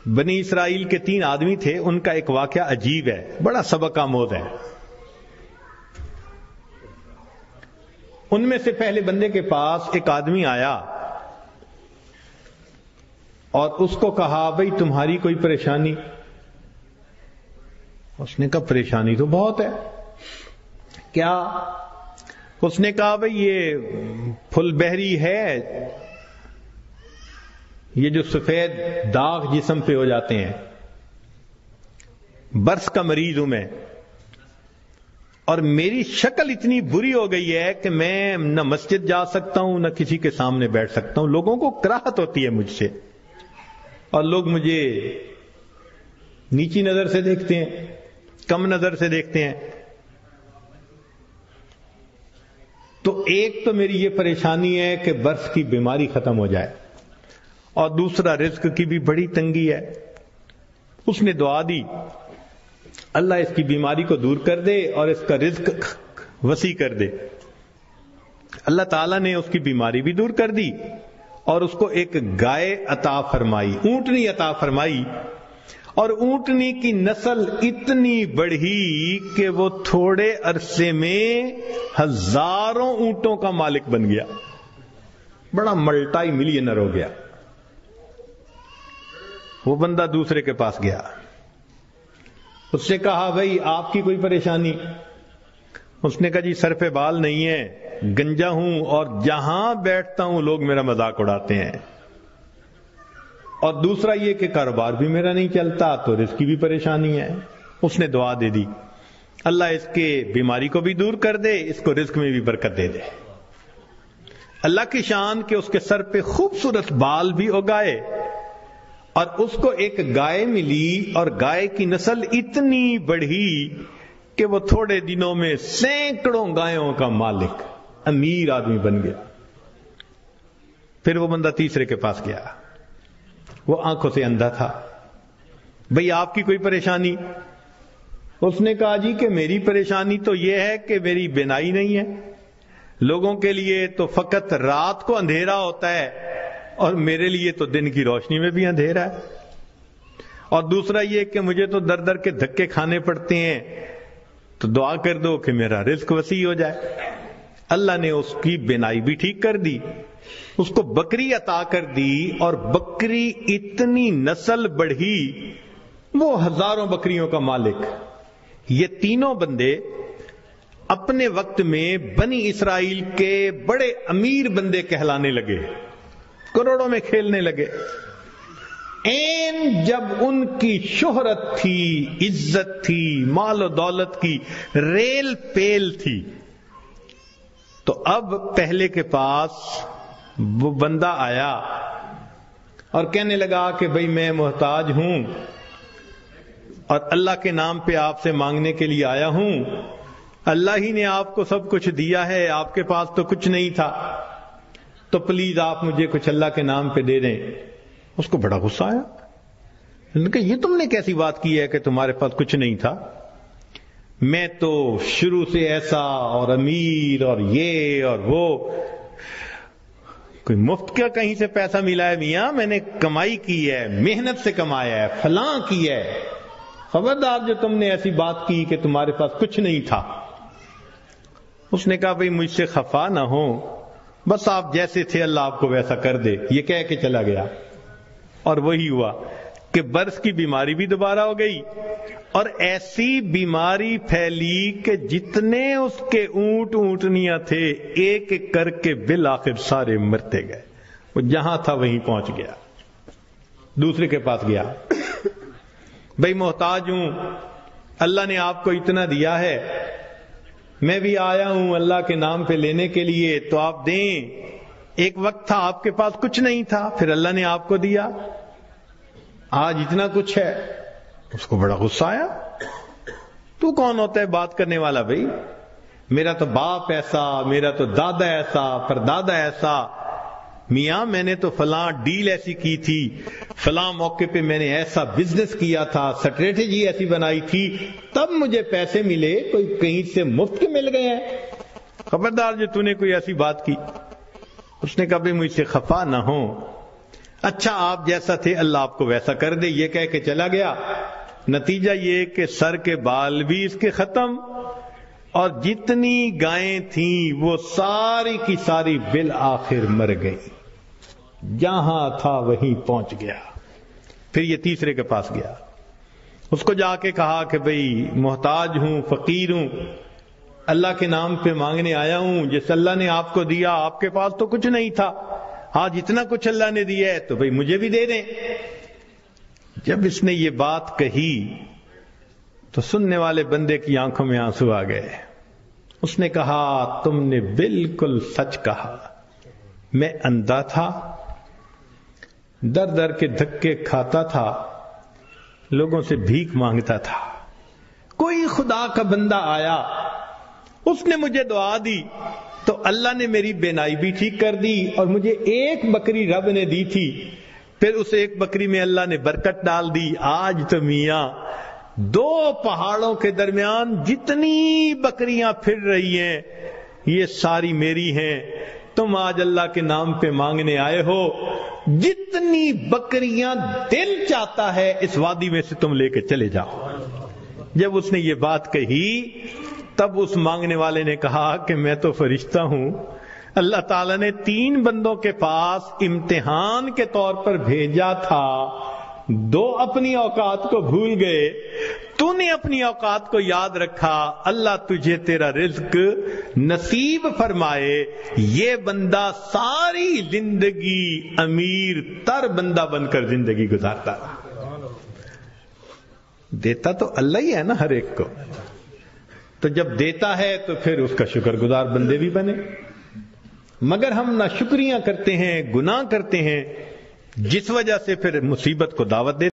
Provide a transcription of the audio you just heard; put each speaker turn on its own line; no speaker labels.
بنی اسرائیل کے 3 آدمی تھے، ان کا ایک واقعہ عجیب ہے، بڑا سبق آموز ہے۔ ان میں سے پہلے بندے کے پاس ایک آدمی آیا اور اس کو کہا بھئی تمہاری کوئی پریشانی؟ اس نے کہا پریشانی تو بہت ہے۔ کیا؟ اس نے کہا بھئی یہ پھل بہری ہے، یہ جو سفید داغ جسم پہ ہو جاتے ہیں، برس کا مریض ہوں میں، اور میری شکل اتنی بری ہو گئی ہے کہ میں نہ مسجد جا سکتا ہوں نہ کسی کے سامنے بیٹھ سکتا ہوں، لوگوں کو کراہت ہوتی ہے مجھ سے، اور لوگ مجھے نیچی نظر سے دیکھتے ہیں، کم نظر سے دیکھتے ہیں۔ تو ایک تو میری یہ پریشانی ہے کہ برس کی بیماری ختم ہو جائے، اور دوسرا رزق کی بھی بڑی تنگی ہے۔ اس نے دعا دی اللہ اس کی بیماری کو دور کر دے اور اس کا رزق وسیع کر دے۔ اللہ تعالیٰ نے اس کی بیماری بھی دور کر دی اور اس کو ایک گائے عطا فرمائی، اونٹنی عطا فرمائی، اور اونٹنی کی نسل اتنی بڑھی کہ وہ تھوڑے عرصے میں ہزاروں اونٹوں کا مالک بن گیا، بڑا ملٹائی ملینر ہو گیا۔ وہ بندہ دوسرے کے پاس گیا، اس سے کہا بھئی آپ کی کوئی پریشانی؟ اس نے کہا جی سر پہ بال نہیں ہے، گنجا ہوں، اور جہاں بیٹھتا ہوں لوگ میرا مذاق اڑاتے ہیں، اور دوسرا یہ کہ کاروبار بھی میرا نہیں چلتا، تو رزق کی بھی پریشانی ہے۔ اس نے دعا دے دی اللہ اس کے بیماری کو بھی دور کر دے، اس کو رزق میں بھی برکت دے دے۔ اللہ کی شان کہ اس کے سر پہ خوبصورت بال بھی اگائے، اور اس کو ایک گائے ملی، اور گائے کی نسل اتنی بڑھی کہ وہ تھوڑے دنوں میں سینکڑوں گایوں کا مالک، امیر آدمی بن گیا۔ پھر وہ بندہ تیسرے کے پاس گیا، وہ آنکھوں سے اندھا تھا، بھئی آپ کی کوئی پریشانی؟ اس نے کہا جی کہ میری پریشانی تو یہ ہے کہ میری بینائی نہیں ہے، لوگوں کے لیے تو فقط رات کو اندھیرا ہوتا ہے اور میرے لیے تو دن کی روشنی میں بھی اندھیرا ہے، اور دوسرا یہ کہ مجھے تو در در کے دھکے کھانے پڑتے ہیں، تو دعا کر دو کہ میرا رزق وسیع ہو جائے۔ اللہ نے اس کی بینائی بھی ٹھیک کر دی، اس کو بکری عطا کر دی، اور بکری اتنی نسل بڑھی وہ ہزاروں بکریوں کا مالک۔ یہ تینوں بندے اپنے وقت میں بنی اسرائیل کے بڑے امیر بندے کہلانے لگے، کروڑوں میں کھیلنے لگے۔ این جب ان کی شہرت تھی، عزت تھی، مال و دولت کی ریل پیل تھی، تو اب پہلے کے پاس وہ بندہ آیا اور کہنے لگا کہ بھئی میں محتاج ہوں اور اللہ کے نام پہ آپ سے مانگنے کے لیے آیا ہوں، اللہ ہی نے آپ کو سب کچھ دیا ہے، آپ کے پاس تو کچھ نہیں تھا، تو پلیز آپ مجھے کچھ اللہ کے نام پہ دے دیں۔ اس کو بڑا غصہ آیا، انہوں نے کہا یہ تم نے کیسی بات کی ہے کہ تمہارے پاس کچھ نہیں تھا؟ میں تو شروع سے ایسا اور امیر اور یہ اور وہ، کوئی مفت کیا کہیں سے پیسہ ملا ہے میاں؟ میں نے کمائی کی ہے، محنت سے کمایا ہے، فلاں کی ہے، خبردار جو تم نے ایسی بات کی کہ تمہارے پاس کچھ نہیں تھا۔ اس نے کہا بھئی مجھ سے خفا نہ ہو، بس آپ جیسے تھے اللہ آپ کو ویسا کر دے، یہ کہہ کے چلا گیا۔ اور وہی ہوا کہ برس کی بیماری بھی دوبارہ ہو گئی، اور ایسی بیماری پھیلی کہ جتنے اس کے اونٹ اونٹنیاں تھے ایک ایک کر کے بالآخر سارے مرتے گئے۔ وہ جہاں تھا وہیں پہنچ گیا، دوسرے کے پاس گیا، بھئی محتاج ہوں، اللہ نے آپ کو اتنا دیا ہے، میں بھی آیا ہوں اللہ کے نام پہ لینے کے لیے، تو آپ دیں۔ ایک وقت تھا آپ کے پاس کچھ نہیں تھا، پھر اللہ نے آپ کو دیا، آج اتنا کچھ ہے۔ اس کو بڑا غصہ آیا، تو کون ہوتا ہے بات کرنے والا؟ بھئی میرا تو باپ ایسا، میرا تو دادا ایسا، پردادا ایسا، میاں میں نے تو فلاں ڈیل ایسی کی تھی، فلاں موقع پہ میں نے ایسا بزنس کیا تھا، سٹریٹجی ایسی بنائی تھی، تب مجھے پیسے ملے، کوئی کہیں سے مفت کے مل گئے ہیں؟ خبردار جو تو نے کوئی ایسی بات کی۔ اس نے کہا بھی مجھ سے خفا نہ ہو، اچھا آپ جیسا تھے اللہ آپ کو ویسا کر دے، یہ کہہ کے چلا گیا۔ نتیجہ یہ کہ سر کے بال بھی اس کے ختم، اور جتنی گائیں تھیں وہ ساری کی ساری بالآخر مر گئی، جہاں تھا وہیں پہنچ گیا۔ پھر یہ تیسرے کے پاس گیا، اس کو جا کے کہا کہ بھئی محتاج ہوں، فقیر ہوں، اللہ کے نام پہ مانگنے آیا ہوں، جس اللہ نے آپ کو دیا، آپ کے پاس تو کچھ نہیں تھا، آج اتنا کچھ اللہ نے دیا ہے تو بھئی مجھے بھی دے دیں۔ جب اس نے یہ بات کہی تو سننے والے بندے کی آنکھوں میں آنسو آ گئے۔ اس نے کہا تم نے بالکل سچ کہا، میں اندھا تھا، در در کے دھکے کھاتا تھا، لوگوں سے بھیک مانگتا تھا، کوئی خدا کا بندہ آیا، اس نے مجھے دعا دی تو اللہ نے میری بینائی بھی ٹھیک کر دی، اور مجھے ایک بکری رب نے دی تھی، پھر اس ایک بکری میں اللہ نے برکت ڈال دی۔ آج تو میاں دو پہاڑوں کے درمیان جتنی بکریاں پھر رہی ہیں یہ ساری میری ہیں، تم آج اللہ کے نام پہ مانگنے آئے ہو، جتنی بکریاں دل چاہتا ہے اس وادی میں سے تم لے کے چلے جاؤ۔ جب اس نے یہ بات کہی تب اس مانگنے والے نے کہا کہ میں تو فرشتہ ہوں، اللہ تعالیٰ نے 3 بندوں کے پاس امتحان کے طور پر بھیجا تھا، 2 اپنی اوقات کو بھول گئے، تو نے اپنی اوقات کو یاد رکھا، اللہ تجھے تیرا رزق نصیب فرمائے۔ یہ بندہ ساری زندگی امیر تر بندہ بن کر زندگی گزارتا رہا۔ دیتا تو اللہ ہی ہے نا ہر ایک کو، تو جب دیتا ہے تو پھر اس کا شکر گزار بندے بھی بنے، مگر ہم نہ شکریاں کرتے ہیں، گناہ کرتے ہیں، جس وجہ سے پھر مصیبت کو دعوت دیتے